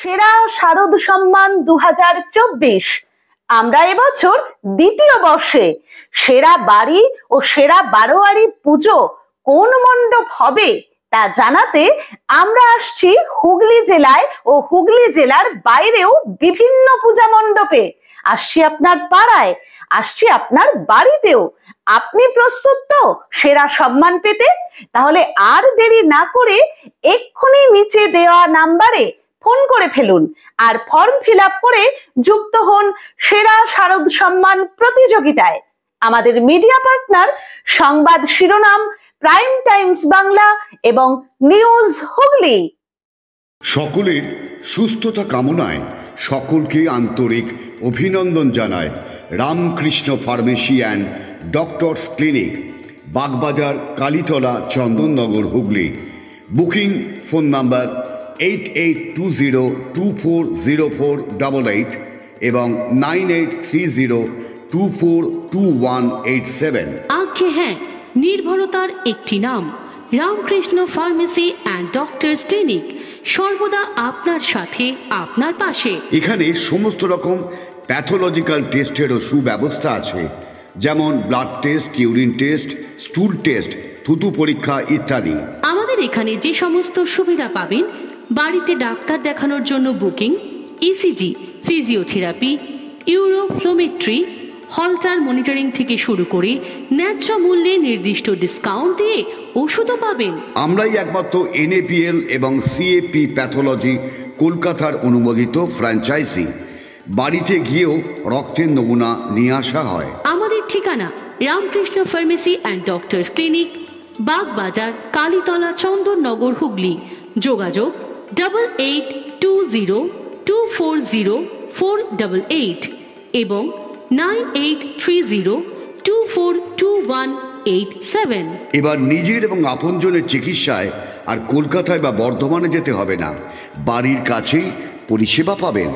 সেরা শারদ সম্মান 2024 আমরা এবছর দ্বিতীয় বর্ষে সেরা বাড়ি ও সেরা বারোয়ারি পুজো কোন মণ্ডপ হবে তা জানাতে আমরা আসছি হুগলি জেলায় ও হুগলি জেলার বাইরেও বিভিন্ন পূজা মণ্ডপে। আসছি আপনার পাড়ায়, আসছি আপনার বাড়িতেও। আপনি প্রস্তুত তো সেরা সম্মান পেতে? তাহলে আর দেরি না করে এক্ষুনি নিচে দেওয়া নাম্বারে ফোন করে ফেলুন আর ফর্ম ফিল আপ করে যুক্ত হন সেরা শারদ সম্মান প্রতিযোগিতায়। আমাদের মিডিয়া পার্টনার সংবাদ শিরোনাম, প্রাইম টাইমস বাংলা এবং নিউজ হুগলি। সকলের সুস্থতা কামনায় সকলকে আন্তরিক অভিনন্দন জানায় Ramakrishna pharmacy and doctors clinic, Bagbazar, Kalitala, Chandannagar, Hooghly. Booking phone number 8820240488 এবং 9830242187। আজ্ঞে হ্যাঁ, নির্ভরতার একটি নাম Ramakrishna pharmacy and doctors clinic, সর্বদা আপনার সাথে, আপনার পাশে। এখানে সমস্ত রকম প্যাথোলজিক্যাল টেস্টেরও সুব্যবস্থা আছে, যেমন blood test, urine test, স্টুল test, থুতু পরীক্ষা ইত্যাদি। আমাদের এখানে যে সমস্ত সুবিধা পাবেন, বাড়িতে ডাক্তার দেখানোর জন্য booking, ECG, physiotherapy, uroflowmetry, Holter monitoring থেকে শুরু করে ন্যায্য মূল্যে নির্দিষ্ট ডিসকাউন্ট দিয়ে ওষুধও পাবেন। আমরাই একমাত্র NAPL এবং CAP প্যাথোলজি কলকাতার অনুমোদিত ফ্র্যাঞ্চাইজি। বাড়িতে গিয়েও রক্তের নমুনা নিয়ে আসা হয়। আমাদের ঠিকানা Ramakrishna pharmacy and doctors clinic, Bagbazar, Kalitala, Chandannagar, Hooghly. যোগাযোগ 8820240488 এবং 9830242187। এবার নিজের এবং আপনজনের চিকিৎসায় আর কলকাতায় বা বর্ধমানে যেতে হবে না, বাড়ির কাছেই পরিষেবা পাবেন।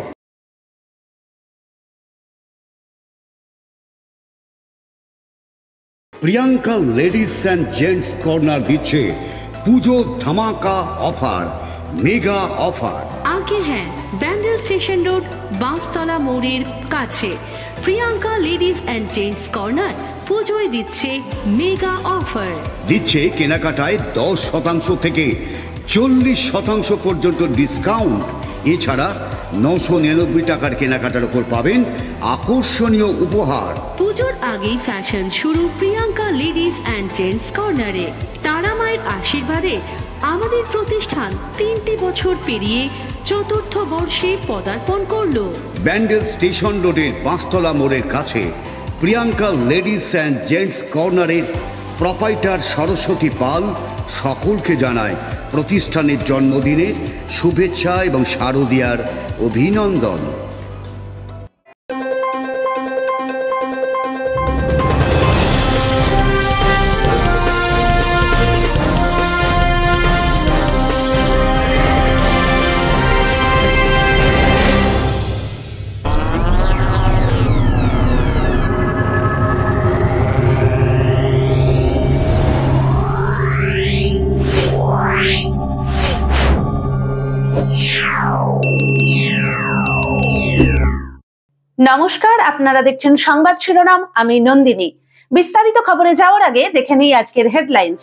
Priyanka ladies and gents corner দিচ্ছে পুজো ধামাকা অফার, মেগা অফার। আগে হ্যাঁ, ব্যান্ডেল স্টেশন রোড, বাঁশতলা মোড়ের কাছে Priyanka ladies and gents corner পুজোয় দিচ্ছে মেগা অফার। দিচ্ছে কেনাকাটায় 10% থেকে 40% পর্যন্ত ডিসকাউন্ট। এছাড়া 999 টাকার কেনাকাটার উপর পাবেন আকর্ষণীয় উপহার। পুজোর আগেই ফ্যাশন শুরু প্রিয়াঙ্কা লেডিস অ্যান্ড জেন্টস কর্নারে। তারা মায়ের আশীর্বাদে আমাদের প্রতিষ্ঠান 3টি বছর পেরিয়ে 4র্থ বর্ষে পদার্পণ করল। ব্যান্ডেল স্টেশন রোডের বাঁশতলা মোড়ের কাছে প্রিয়াঙ্কা লেডিস অ্যান্ড জেন্টস কর্নারের প্রোপাইটার সরস্বতী পাল সকলকে জানায় প্রতিষ্ঠানের জন্মদিনের শুভেচ্ছা এবং শারদীয়ার অভিনন্দন। নমস্কার, আপনারা দেখছেন সংবাদ শিরোনাম, আমি নন্দিনী। বিস্তারিত খবরে যাওয়ার আগে দেখে নিই আজকের হেডলাইন্স।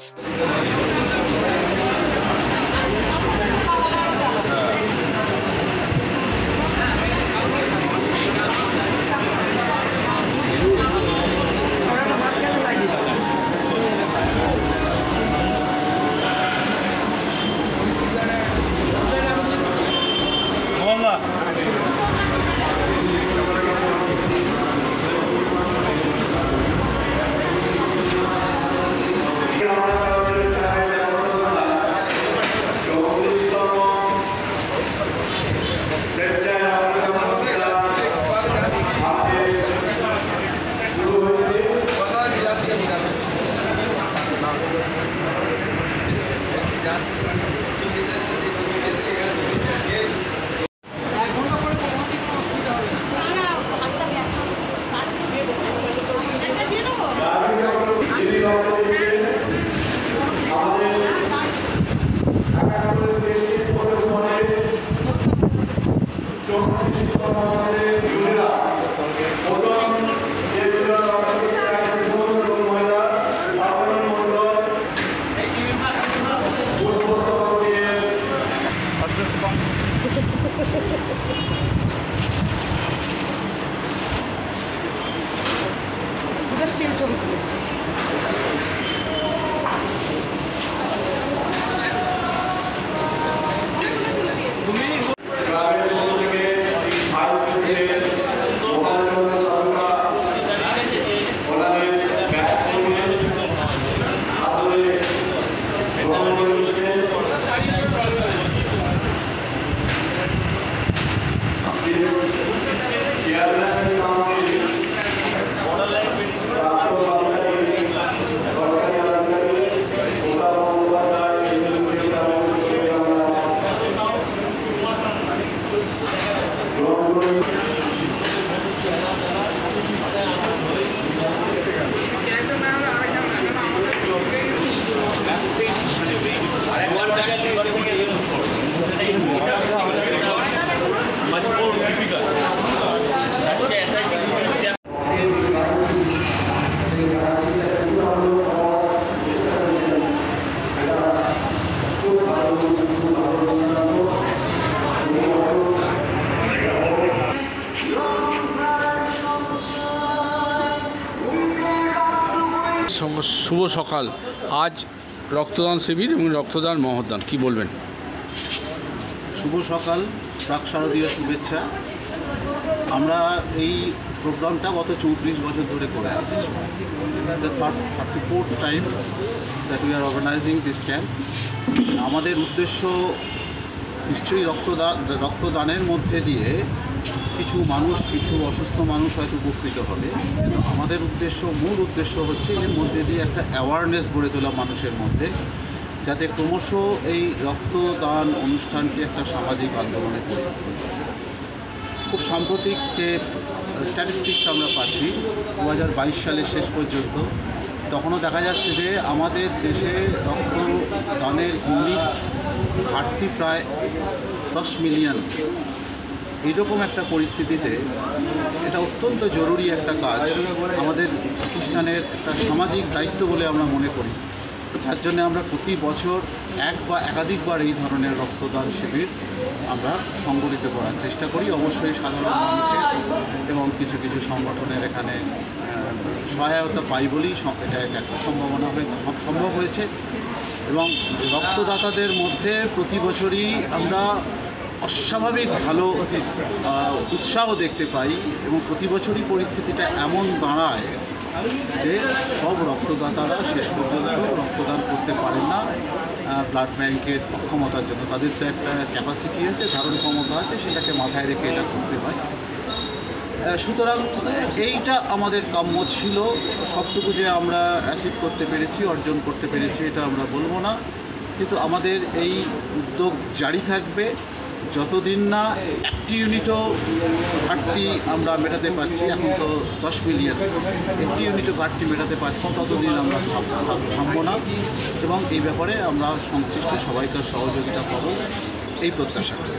শুভ সকাল। আজ রক্তদান শিবির এবং রক্তদান মহদান, কি বলবেন? শুভ সকাল, প্রাক শারদীয় শুভেচ্ছা। আমরা এই প্রোগ্রামটা গত 34 বছর ধরে করে আসছি। The 34th time that we are organising this camp. আমাদের উদ্দেশ্য নিশ্চয়ই রক্তদানের মধ্যে দিয়ে কিছু অসুস্থ মানুষ হয়তো উপকৃত হবে। আমাদের মূল উদ্দেশ্য হচ্ছে এর মধ্যে দিয়ে একটা অ্যাওয়ারনেস গড়ে তোলা মানুষের মধ্যে, যাতে ক্রমশ এই রক্তদান অনুষ্ঠানটি একটা সামাজিক আন্দোলনে পরিণত হয়। খুব সাম্প্রতিক যে স্ট্যাটিস্টিক্স আমরা পাচ্ছি 2022 সালের শেষ পর্যন্ত, তখনও দেখা যাচ্ছে যে আমাদের দেশে রক্তদানের ইউনিট ঘাটতি প্রায় 10 মিলিয়ন। এইরকম একটা পরিস্থিতিতে এটা অত্যন্ত জরুরি একটা কাজ, আমাদের প্রতিষ্ঠানের একটা সামাজিক দায়িত্ব বলে আমরা মনে করি। যার জন্য আমরা প্রতি বছর এক বা একাধিকবার এই ধরনের রক্তদান শিবির আমরা সংগঠিত করার চেষ্টা করি। অবশ্যই সাধারণ মানুষের এবং কিছু সংগঠনের এখানে সহায়তা পাই বলেই এটা একটা সম্ভব হয়েছে। এবং রক্তদাতাদের মধ্যে প্রতি বছরই আমরা অস্বাভাবিক ভালো উৎসাহ দেখতে পাই এবং প্রতি বছরই পরিস্থিতিটা এমন দাঁড়ায় যে সব রক্তদাতারা শেষ পর্যন্ত রক্তদান করতে পারেন না ব্লাড ব্যাংকের অক্ষমতার জন্য। তাদের তো একটা ক্যাপাসিটি আছে, ধারণ ক্ষমতা আছে, সেটাকে মাথায় রেখে এটা করতে হয়। সুতরাং এইটা আমাদের কাম্য ছিল। সবটুকু যে আমরা অ্যাচিভ করতে পেরেছি, অর্জন করতে পেরেছি, এটা আমরা বলবো না, কিন্তু আমাদের এই উদ্যোগ জারি থাকবে যতদিন না একটি ইউনিটও ঘাটতি আমরা মেটাতে পারছি। এখন তো 10 মিলিয়ন, একটি ইউনিটও ঘাটতি মেটাতে পারছি, ততদিন আমরা থামবো না এবং এই ব্যাপারে আমরা সংশ্লিষ্ট সবাইকার সহযোগিতা পাবো এই প্রত্যাশা করি।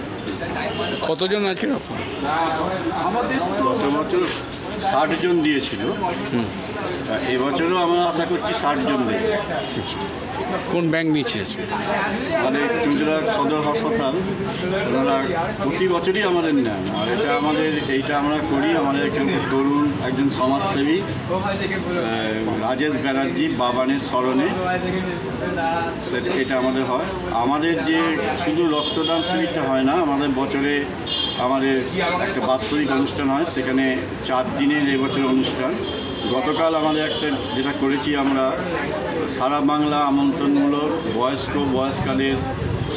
কতজন আছে? আমাদের তো গত বছর 60 জন দিয়েছিল, এবছরও আমরা আশা করছি 60 জন দেবে। কোন ব্যাংক নিচ্ছে? মানে চুঁচুড়ার সদর হাসপাতাল, ওনারা প্রতি বছরই আমাদের নেন। আর এইটা আমরা করি আমাদের তরুণ একজন সমাজসেবী রাজেশ ব্যানার্জি বাবানের স্মরণে এটা আমাদের হয়। আমাদের যে শুধু রক্তদান শিবিরটা হয় না, আমাদের বছরে আমাদের একটা বাৎসরিক অনুষ্ঠান হয়, সেখানে 4 দিনের এবছর অনুষ্ঠান। গতকাল আমাদের একটা যেটা করেছি আমরা সারা বাংলা আমন্ত্রণমূলক বয়স্কদের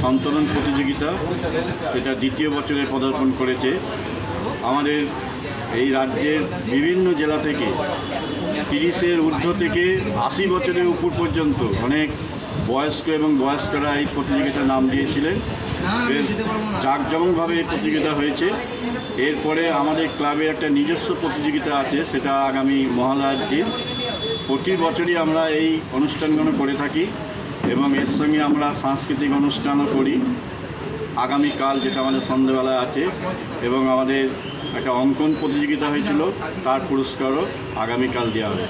সন্তরণ প্রতিযোগিতা, এটা 2য় বছরে পদার্পণ করেছে। আমাদের এই রাজ্যের বিভিন্ন জেলা থেকে 30-এর ঊর্ধ্ব থেকে 80 বছরের উপর পর্যন্ত অনেক বয়স্ক এবং বয়স্করা এই প্রতিযোগিতায় নাম দিয়েছিলেন। বেশ জাঁকজমকভাবে এই প্রতিযোগিতা হয়েছে। এরপরে আমাদের ক্লাবের একটা নিজস্ব প্রতিযোগিতা আছে, সেটা আগামী মহালয়ার দিন। প্রতি বছরই আমরা এই অনুষ্ঠানগুলো করে থাকি এবং এর সঙ্গে আমরা সাংস্কৃতিক অনুষ্ঠানও করি। আগামীকাল যেটা আমাদের সন্ধ্যেবেলায় আছে, এবং আমাদের একটা অঙ্কন প্রতিযোগিতা হয়েছিল, তার পুরস্কারও আগামীকাল দেওয়া হবে।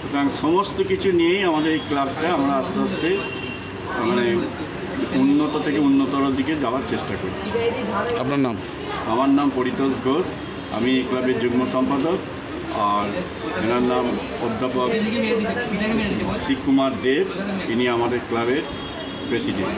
সুতরাং সমস্ত কিছু নিয়েই আমাদের এই ক্লাবটা আমরা আস্তে আস্তে মানে উন্নত থেকে উন্নতর দিকে যাওয়ার চেষ্টা করছি। আপনার নাম? আমার নাম পরিতোষ ঘোষ, আমি এই ক্লাবের যুগ্ম সম্পাদক, আর এনার নাম অধ্যাপক শ্রী কুমার দেব, ইনি আমাদের ক্লাবের প্রেসিডেন্ট।